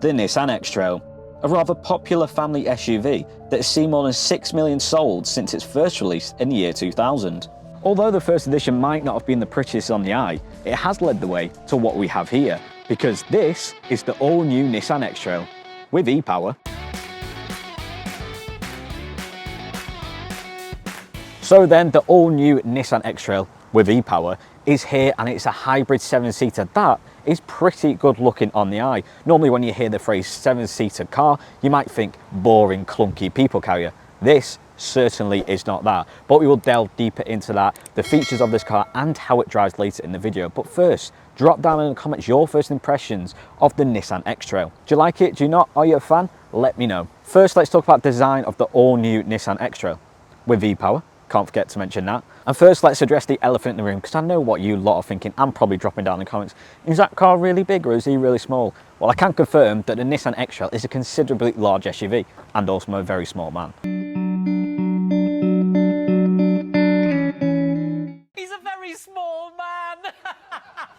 the Nissan X-Trail, a rather popular family SUV that has seen more than 6 million sold since its first release in the year 2000. Although the first edition might not have been the prettiest on the eye, it has led the way to what we have here, because this is the all-new Nissan X-Trail with e-Power. So then, the all-new Nissan X-Trail with e-Power is here, and it's a hybrid 7-seater that is pretty good looking on the eye. Normally when you hear the phrase 7-seater car, you might think boring, clunky people carrier. This certainly is not that, but we will delve deeper into that, the features of this car and how it drives later in the video. But first, drop down in the comments your first impressions of the Nissan X-Trail. Do you like it? Do you not? Are you a fan? Let me know. First, let's talk about design of the all-new Nissan X-Trail with e-Power. Can't forget to mention that. And first, let's address the elephant in the room, because I know what you lot are thinking and probably dropping down in the comments. Is that car really big or is he really small? Well, I can confirm that the Nissan X-Trail is a considerably large SUV and also a very small man. He's a very small man.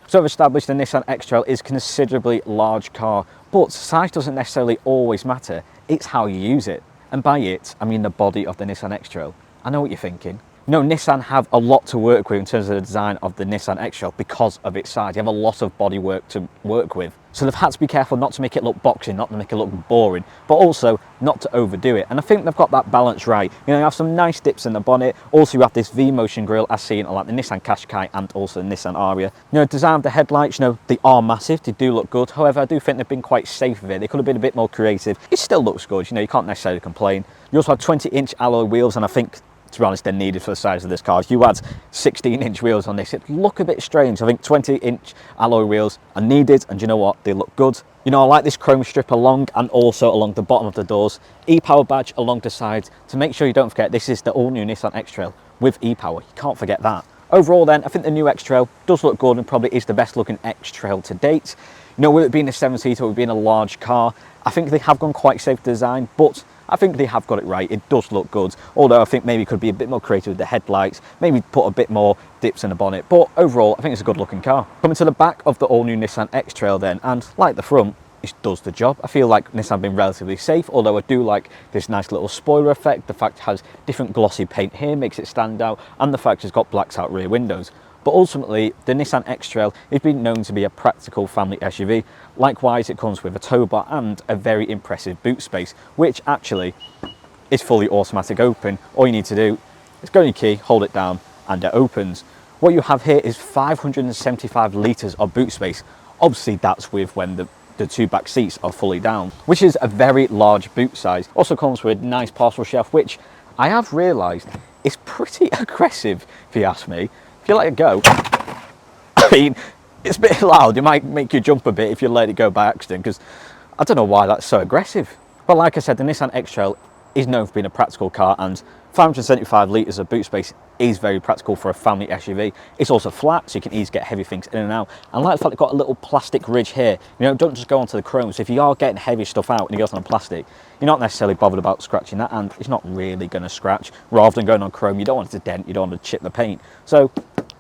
So I've established the Nissan X-Trail is a considerably large car, but size doesn't necessarily always matter. It's how you use it. And by it, I mean the body of the Nissan X-Trail. I know what you're thinking. No, Nissan have a lot to work with in terms of the design of the Nissan X-Trail because of its size. You have a lot of bodywork to work with. So they've had to be careful not to make it look boxy, not to make it look boring, but also not to overdo it. And I think they've got that balance right. You know, you have some nice dips in the bonnet. Also, you have this V-motion grille as seen on like the Nissan Qashqai and also the Nissan Ariya. You know, design of the headlights, you know, they are massive. They do look good. However, I do think they've been quite safe with it. They could have been a bit more creative. It still looks good. You know, you can't necessarily complain. You also have 20-inch alloy wheels, and I think, to be honest, they're needed for the size of this car. If you had 16-inch wheels on this, it'd look a bit strange. I think 20-inch alloy wheels are needed, and you know what? They look good. You know, I like this chrome strip along and also along the bottom of the doors. E-Power badge along the sides to make sure you don't forget this is the all-new Nissan X-Trail with e-Power. You can't forget that. Overall then, I think the new X-Trail does look good and probably is the best looking X-Trail to date. You know, with it being a 7-seater, with it being a large car, I think they have gone quite safe design, but I think they have got it right. It does look good, although I think maybe it could be a bit more creative with the headlights, maybe put a bit more dips in the bonnet, but overall I think it's a good looking car. Coming to the back of the all-new Nissan X-Trail then, and like the front, it does the job. I feel like Nissan have been relatively safe, although I do like this nice little spoiler effect. The fact it has different glossy paint here makes it stand out, and the fact it's got blacked out rear windows. But ultimately, the Nissan X-Trail has been known to be a practical family SUV. Likewise, it comes with a tow bar and a very impressive boot space, which actually is fully automatic open. All you need to do is go in your key, hold it down, and it opens. What you have here is 575 litres of boot space. Obviously, that's with when the two back seats are fully down, which is a very large boot size. Also comes with a nice parcel shelf, which I have realised is pretty aggressive, if you ask me. If you let it go, I mean, it's a bit loud. It might make you jump a bit if you let it go by accident, because I don't know why that's so aggressive. But like I said, the Nissan X-Trail is known for being a practical car, and 575 litres of boot space is very practical for a family SUV. It's also flat, so you can easily get heavy things in and out. And like the fact it's got a little plastic ridge here, you know, don't just go onto the chrome. So if you are getting heavy stuff out and you go on plastic, you're not necessarily bothered about scratching that, and it's not really going to scratch. Rather than going on chrome, you don't want it to dent, you don't want to chip the paint. So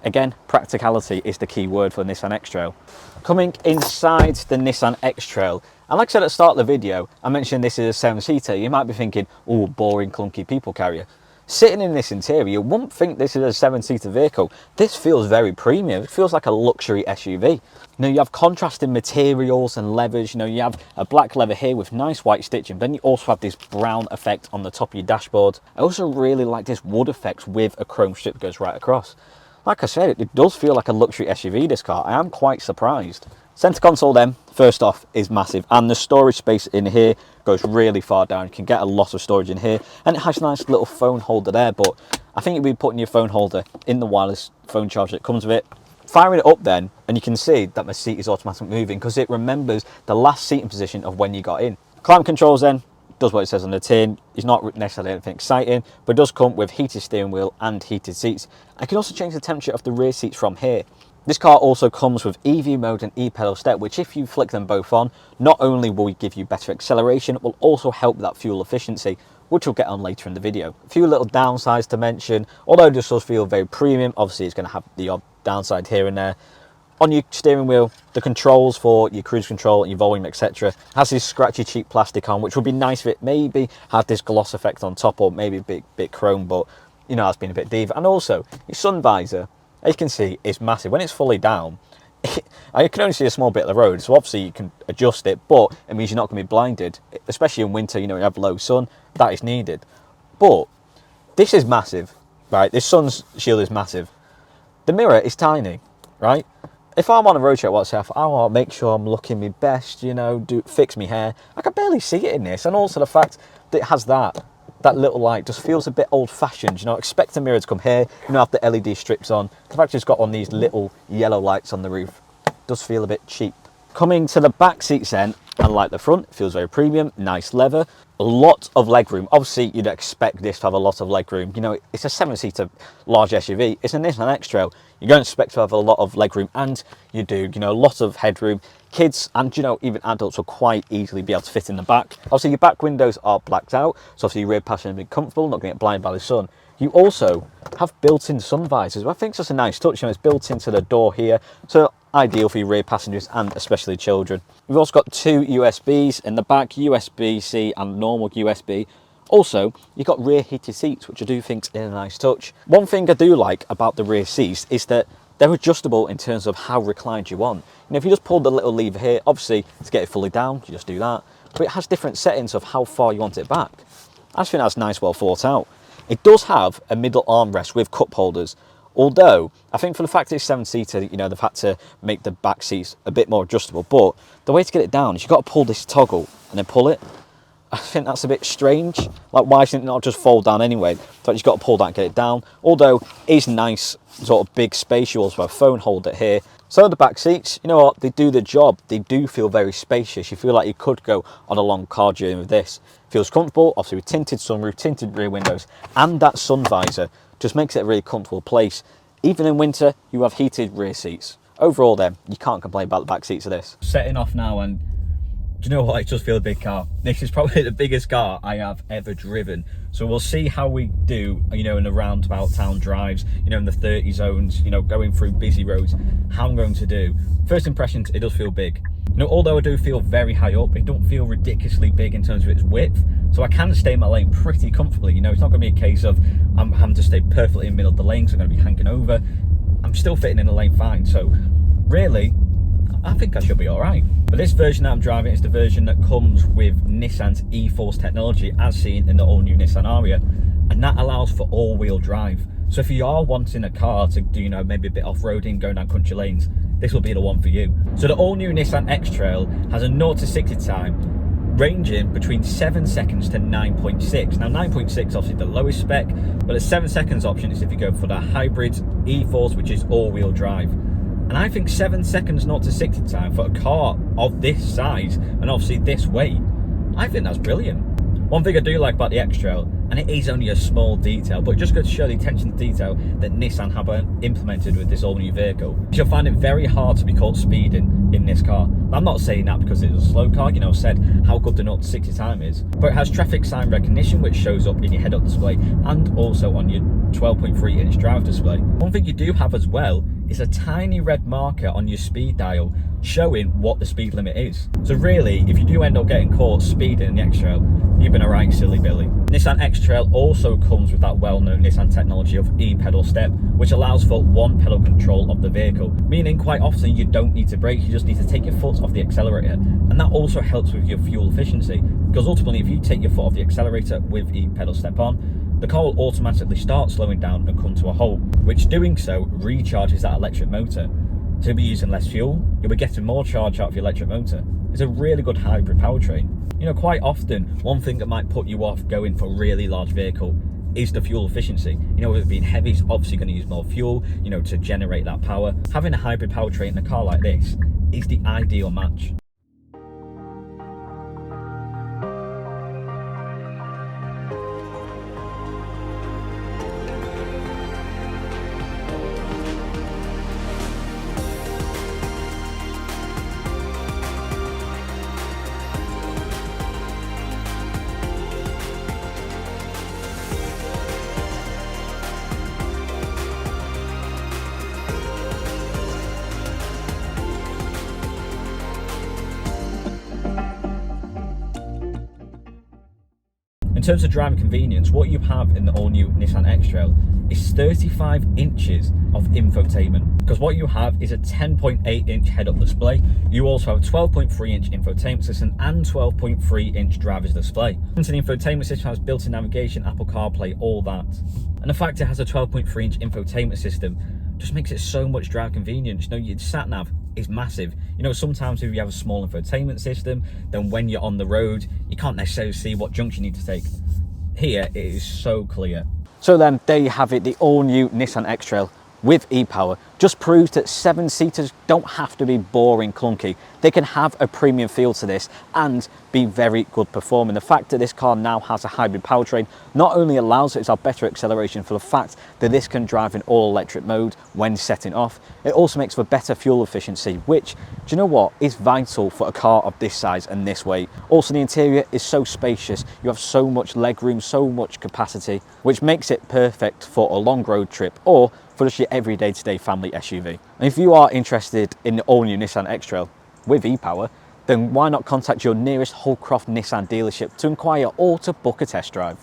again, practicality is the key word for the Nissan X-Trail. Coming inside the Nissan X-Trail, and like I said at the start of the video, I mentioned this is a 7-seater. You might be thinking, oh, boring, clunky people carrier. Sitting in this interior, you wouldn't think this is a 7-seater vehicle. This feels very premium. It feels like a luxury SUV. You know, you have contrasting materials and leathers. You know, you have a black leather here with nice white stitching. Then you also have this brown effect on the top of your dashboard. I also really like this wood effect with a chrome strip that goes right across. Like I said, it does feel like a luxury SUV, this car. I am quite surprised. Centre console then, first off, is massive, and the storage space in here goes really far down. You can get a lot of storage in here, and it has a nice little phone holder there, but I think you'll be putting your phone holder in the wireless phone charger that comes with it. Firing it up then, and you can see that my seat is automatically moving because it remembers the last seating position of when you got in. Climate controls then, does what it says on the tin. It's not necessarily anything exciting, but it does come with heated steering wheel and heated seats. I can also change the temperature of the rear seats from here. This car also comes with EV mode and e-pedal step, which if you flick them both on, not only will it give you better acceleration, it will also help that fuel efficiency, which we'll get on later in the video. A few little downsides to mention, although this does feel very premium, obviously it's going to have the odd downside here and there. On your steering wheel, the controls for your cruise control and your volume, etc., has this scratchy cheap plastic on, which would be nice if it maybe had this gloss effect on top, or maybe a bit chrome, but you know, that's been a bit diva. And also, your sun visor, as you can see, is massive. When it's fully down, I can only see a small bit of the road, so obviously you can adjust it, but it means you're not going to be blinded, especially in winter. You know, you have low sun, that is needed. But this is massive, right? This sun's shield is massive. The mirror is tiny, right? If I'm on a road trip myself, I want to make sure I'm looking my best, you know, fix my hair. I can barely see it in this. And also the fact that it has that little light just feels a bit old-fashioned. You know, expect the mirror to come here, you know, have the LED strips on. The fact it's got on these little yellow lights on the roof does feel a bit cheap. Coming to the back seats then, unlike the front, it feels very premium, nice leather, a lot of legroom. Obviously, you'd expect this to have a lot of legroom. You know, it's a 7-seater large SUV. It's a Nissan X-Trail. You're going to expect to have a lot of legroom, and you do. You know, a lot of headroom. Kids and, you know, even adults will quite easily be able to fit in the back. Obviously, your back windows are blacked out, so obviously your rear passenger will be comfortable, not going to get blinded by the sun. You also have built-in sun visors. I think it's just a nice touch. You know, it's built into the door here, so ideal for your rear passengers and especially children. We've also got 2 USBs in the back, USB-C and normal USB. Also, you've got rear heated seats, which I do think is a nice touch. One thing I do like about the rear seats is that they're adjustable in terms of how reclined you want. You know, if you just pull the little lever here, obviously to get it fully down, you just do that. But it has different settings of how far you want it back. I just think that's nice, well thought out. It does have a middle armrest with cup holders. Although, I think for the fact it's 7-seater, you know, they've had to make the back seats a bit more adjustable. But the way to get it down is you've got to pull this toggle and then pull it. I think that's a bit strange. Like, why shouldn't it not just fold down anyway? So you've got to pull that and get it down. Although, it is nice, sort of big space. You also have a phone holder here. So the back seats, you know what, they do the job. They do feel very spacious. You feel like you could go on a long car journey with this. Feels comfortable, obviously with tinted sunroof, tinted rear windows, and that sun visor. Just makes it a really comfortable place. Even in winter, you have heated rear seats. Overall then, you can't complain about the back seats of this. Setting off now, and do you know what, it does feel a big car. This is probably the biggest car I have ever driven. So we'll see how we do, you know, in the roundabout town drives, you know, in the 30 zones, you know, going through busy roads, how I'm going to do. First impressions, it does feel big. You know, although I do feel very high up, it don't feel ridiculously big in terms of its width. So I can stay in my lane pretty comfortably. You know, it's not going to be a case of I'm having to stay perfectly in the middle of the lane, so I'm going to be hanging over. I'm still fitting in the lane fine. So really, I think I should be all right. But this version that I'm driving is the version that comes with Nissan's e-Force technology, as seen in the all-new Nissan Aria. And that allows for all-wheel drive. So if you are wanting a car to do, you know, maybe a bit off-roading, going down country lanes, this will be the one for you. So the all-new Nissan X-Trail has a 0 to 60 time ranging between 7 seconds to 9.6. Now 9.6 is obviously the lowest spec, but the 7 seconds option is if you go for the hybrid e-Force, which is all-wheel drive. And I think 7 seconds 0 to 60 time for a car of this size and obviously this weight, I think that's brilliant. One thing I do like about the X-Trail, and it is only a small detail, but just goes to show the attention to detail that Nissan have implemented with this all-new vehicle. You'll find it very hard to be caught speeding in this car. I'm not saying that because it's a slow car, you know, I've said how good the 0 to 60 time is, but it has traffic sign recognition, which shows up in your head-up display and also on your 12.3-inch drive display. One thing you do have as well is a tiny red marker on your speed dial showing what the speed limit is. So really, if you do end up getting caught speeding in the X-Trail, you've been a right silly Billy. Nissan X-Trail also comes with that well-known Nissan technology of e-pedal step, which allows for one pedal control of the vehicle, meaning quite often you don't need to brake, you just need to take your foot off the accelerator. And that also helps with your fuel efficiency, because ultimately if you take your foot off the accelerator with e-pedal step on, the car will automatically start slowing down and come to a halt, which doing so recharges that electric motor. So you'll be using less fuel, you'll be getting more charge out of your electric motor. It's a really good hybrid powertrain. You know, quite often, one thing that might put you off going for a really large vehicle is the fuel efficiency. You know, with it being heavy, it's obviously going to use more fuel, you know, to generate that power. Having a hybrid powertrain in a car like this is the ideal match. In terms of driving convenience, what you have in the all-new Nissan X-Trail is 35 inches of infotainment. Because what you have is a 10.8-inch head-up display. You also have a 12.3-inch infotainment system and 12.3-inch driver's display. And the infotainment system has built-in navigation, Apple CarPlay, all that. And the fact it has a 12.3-inch infotainment system just makes it so much drive convenience. You know, your sat-nav is massive. You know, sometimes if you have a small infotainment system, then when you're on the road, you can't necessarily see what junction you need to take. Here, it is so clear. So then, there you have it, the all-new Nissan X-Trail with e-Power. Just proves that 7-seaters don't have to be boring, clunky. They can have a premium feel to this and be very good performing. The fact that this car now has a hybrid powertrain not only allows it to have better acceleration for the fact that this can drive in all-electric mode when setting off, it also makes for better fuel efficiency, which, do you know what, is vital for a car of this size and this weight. Also, the interior is so spacious. You have so much legroom, so much capacity, which makes it perfect for a long road trip or for just your everyday to day family SUV. And if you are interested in the all-new Nissan X-Trail with e-Power, then why not contact your nearest Holdcroft Nissan dealership to inquire or to book a test drive.